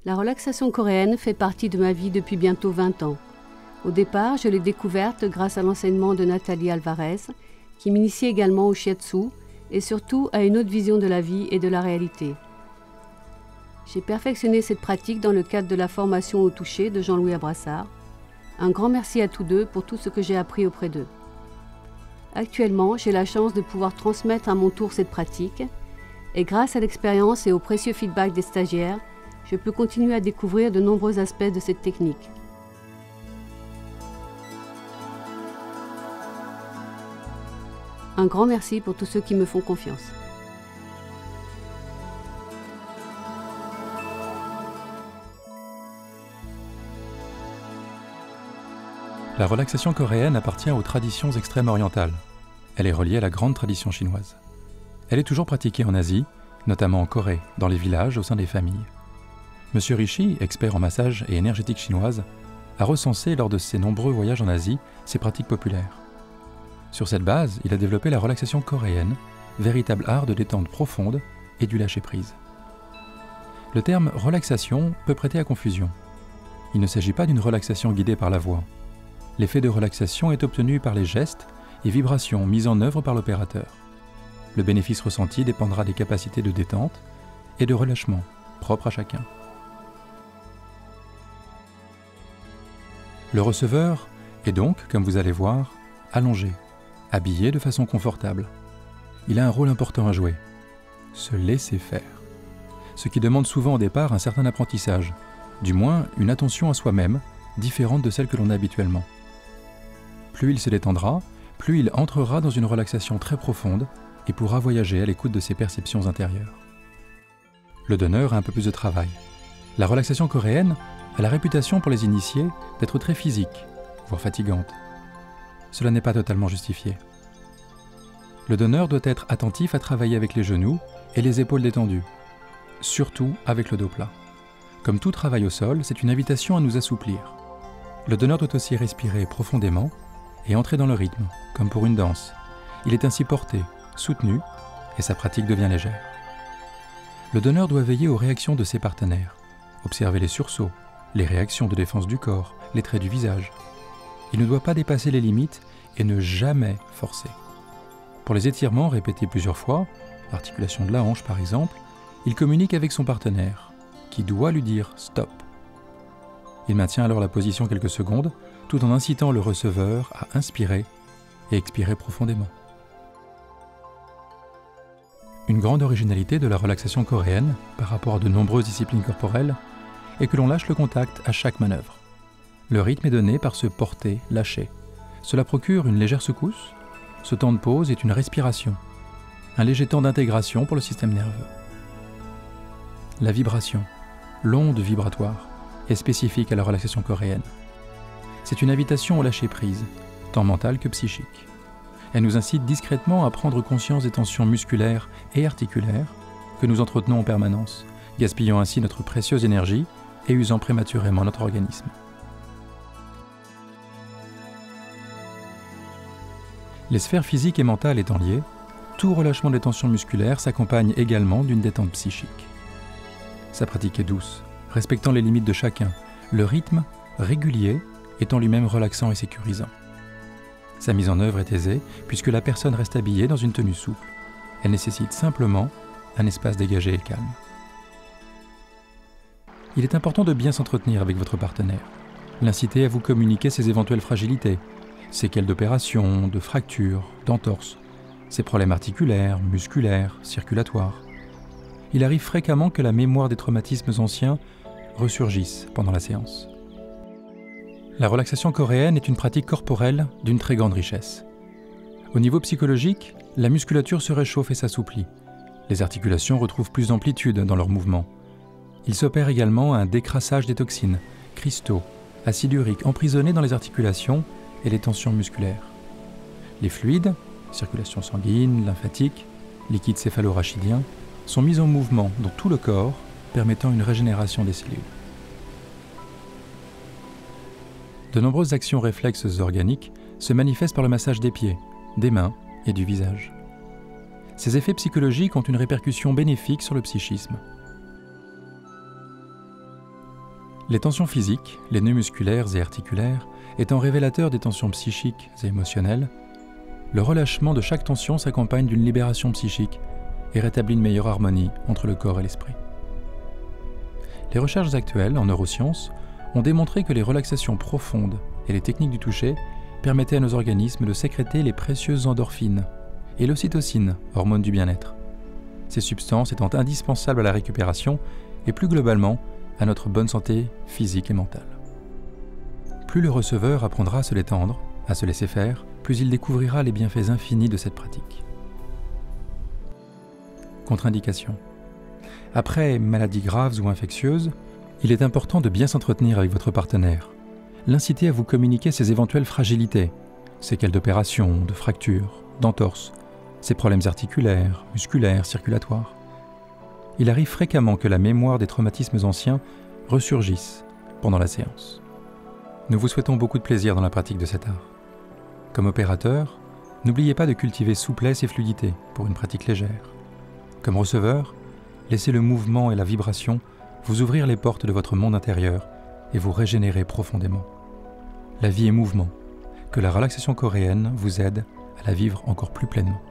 La relaxation coréenne fait partie de ma vie depuis bientôt 20 ans. Au départ, je l'ai découverte grâce à l'enseignement de Nathalie Alvarez, qui m'initie également au shiatsu et surtout à une autre vision de la vie et de la réalité. J'ai perfectionné cette pratique dans le cadre de la formation au toucher de Jean-Louis Abrassard. Un grand merci à tous deux pour tout ce que j'ai appris auprès d'eux. Actuellement, j'ai la chance de pouvoir transmettre à mon tour cette pratique et grâce à l'expérience et au précieux feedback des stagiaires, je peux continuer à découvrir de nombreux aspects de cette technique. Un grand merci pour tous ceux qui me font confiance. La relaxation coréenne appartient aux traditions extrême-orientales. Elle est reliée à la grande tradition chinoise. Elle est toujours pratiquée en Asie, notamment en Corée, dans les villages, au sein des familles. Monsieur Rishi, expert en massage et énergétique chinoise, a recensé lors de ses nombreux voyages en Asie ces pratiques populaires. Sur cette base, il a développé la relaxation coréenne, véritable art de détente profonde et du lâcher-prise. Le terme « relaxation » peut prêter à confusion. Il ne s'agit pas d'une relaxation guidée par la voix. L'effet de relaxation est obtenu par les gestes et vibrations mises en œuvre par l'opérateur. Le bénéfice ressenti dépendra des capacités de détente et de relâchement propres à chacun. Le receveur est donc, comme vous allez voir, allongé, habillé de façon confortable. Il a un rôle important à jouer, se laisser faire. Ce qui demande souvent au départ un certain apprentissage, du moins une attention à soi-même, différente de celle que l'on a habituellement. Plus il se détendra, plus il entrera dans une relaxation très profonde et pourra voyager à l'écoute de ses perceptions intérieures. Le donneur a un peu plus de travail. La relaxation coréenne a la réputation pour les initiés d'être très physique, voire fatigante. Cela n'est pas totalement justifié. Le donneur doit être attentif à travailler avec les genoux et les épaules détendues, surtout avec le dos plat. Comme tout travail au sol, c'est une invitation à nous assouplir. Le donneur doit aussi respirer profondément et entrer dans le rythme, comme pour une danse. Il est ainsi porté, soutenu, et sa pratique devient légère. Le donneur doit veiller aux réactions de ses partenaires, observer les sursauts, les réactions de défense du corps, les traits du visage. Il ne doit pas dépasser les limites et ne jamais forcer. Pour les étirements répétés plusieurs fois, l'articulation de la hanche par exemple, il communique avec son partenaire, qui doit lui dire « stop ». Il maintient alors la position quelques secondes, tout en incitant le receveur à inspirer et expirer profondément. Une grande originalité de la relaxation coréenne, par rapport à de nombreuses disciplines corporelles, est que l'on lâche le contact à chaque manœuvre. Le rythme est donné par ce porter-lâcher. Cela procure une légère secousse. Ce temps de pause est une respiration, un léger temps d'intégration pour le système nerveux. La vibration, l'onde vibratoire, est spécifique à la relaxation coréenne. C'est une invitation au lâcher-prise, tant mental que psychique. Elle nous incite discrètement à prendre conscience des tensions musculaires et articulaires que nous entretenons en permanence, gaspillant ainsi notre précieuse énergie et usant prématurément notre organisme. Les sphères physiques et mentales étant liées, tout relâchement des tensions musculaires s'accompagne également d'une détente psychique. Sa pratique est douce, respectant les limites de chacun, le rythme régulier étant lui-même relaxant et sécurisant. Sa mise en œuvre est aisée puisque la personne reste habillée dans une tenue souple. Elle nécessite simplement un espace dégagé et calme. Il est important de bien s'entretenir avec votre partenaire, l'inciter à vous communiquer ses éventuelles fragilités, séquelles d'opérations, de fractures, d'entorses, ses problèmes articulaires, musculaires, circulatoires. Il arrive fréquemment que la mémoire des traumatismes anciens ressurgisse pendant la séance. La relaxation coréenne est une pratique corporelle d'une très grande richesse. Au niveau psychologique, la musculature se réchauffe et s'assouplit. Les articulations retrouvent plus d'amplitude dans leurs mouvements. Il s'opère également un décrassage des toxines, cristaux, acide urique emprisonnés dans les articulations et les tensions musculaires. Les fluides, circulation sanguine, lymphatique, liquide céphalorachidien, sont mis en mouvement dans tout le corps, permettant une régénération des cellules. De nombreuses actions réflexes organiques se manifestent par le massage des pieds, des mains et du visage. Ces effets psychologiques ont une répercussion bénéfique sur le psychisme. Les tensions physiques, les nœuds musculaires et articulaires, étant révélateurs des tensions psychiques et émotionnelles, le relâchement de chaque tension s'accompagne d'une libération psychique et rétablit une meilleure harmonie entre le corps et l'esprit. Les recherches actuelles en neurosciences ont démontré que les relaxations profondes et les techniques du toucher permettaient à nos organismes de sécréter les précieuses endorphines et l'ocytocine, hormone du bien-être. Ces substances étant indispensables à la récupération et plus globalement à notre bonne santé physique et mentale. Plus le receveur apprendra à se détendre, à se laisser faire, plus il découvrira les bienfaits infinis de cette pratique. Contre-indication. Après maladies graves ou infectieuses, il est important de bien s'entretenir avec votre partenaire. L'inciter à vous communiquer ses éventuelles fragilités, séquelles d'opérations, de fractures, d'entorses, ses problèmes articulaires, musculaires, circulatoires. Il arrive fréquemment que la mémoire des traumatismes anciens ressurgisse pendant la séance. Nous vous souhaitons beaucoup de plaisir dans la pratique de cet art. Comme opérateur, n'oubliez pas de cultiver souplesse et fluidité pour une pratique légère. Comme receveur, laissez le mouvement et la vibration vous ouvrir les portes de votre monde intérieur et vous régénérer profondément. La vie est mouvement, que la relaxation coréenne vous aide à la vivre encore plus pleinement.